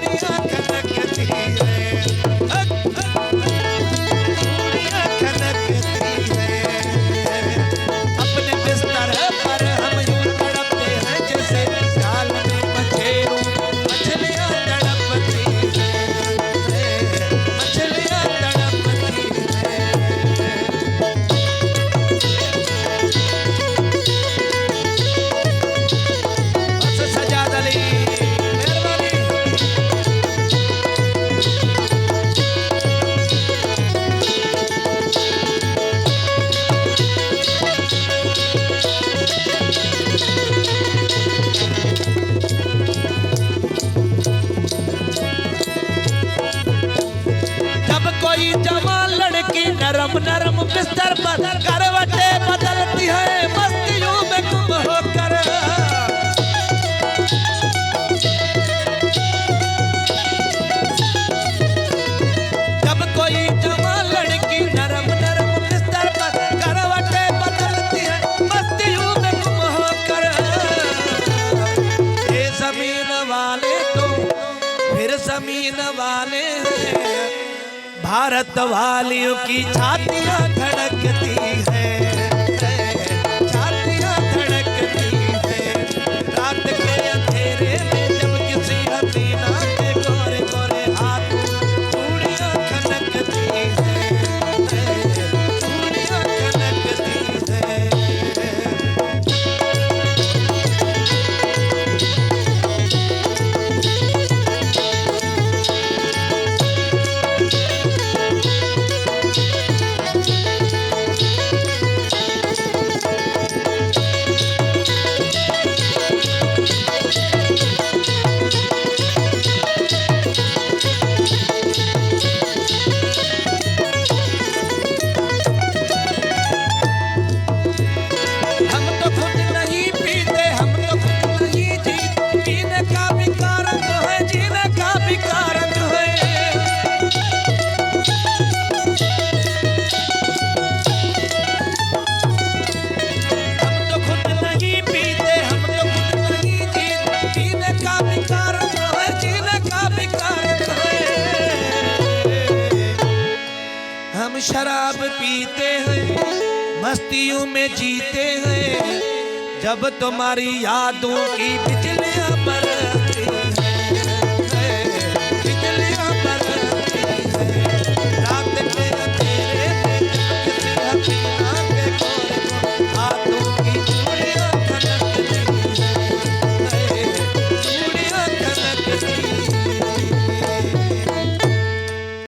चूड़ियां खनकती है, चूड़ियां खनकती है। अपने बिस्तर पर हम यूं तड़पते हैं जैसे जाल में मछेरू मछलियां तड़पती है, मछलियां तड़पती है। बस सजाद अली मेहरबानी। जब कोई जवान लड़की नरम नरम बिस्तर पर करवटे बदलती है मस्तियों में गुम होकर, जब कोई जवान लड़की नरम नरम बिस्तर पर करवटे बदलती है मस्तियों में गुम होकर, ये जमीन वाले तो फिर जमीन वाले हैं, भारत वालियों की छातियां धड़कती है, छातियां धड़कती है। रात के अंधेरे में जब किसी हसीना के गोरे गोरे हाथों चूड़ियां खनकती है, चूड़ियां खनकती है। हम तो खुद नहीं पीते, हम तो खुद नहीं जीते, पीने का भी कारण तो है, जीने का भी कारण तो है। हम तो खुद नहीं पीते, हम तो खुद नहीं जीते, पीने का भी कारण तो है, जीने का भी कारण तो है। हम शराब पीते हैं, मस्तियों में जीते हैं, जब तुम्हारी यादों की बिजलियां पर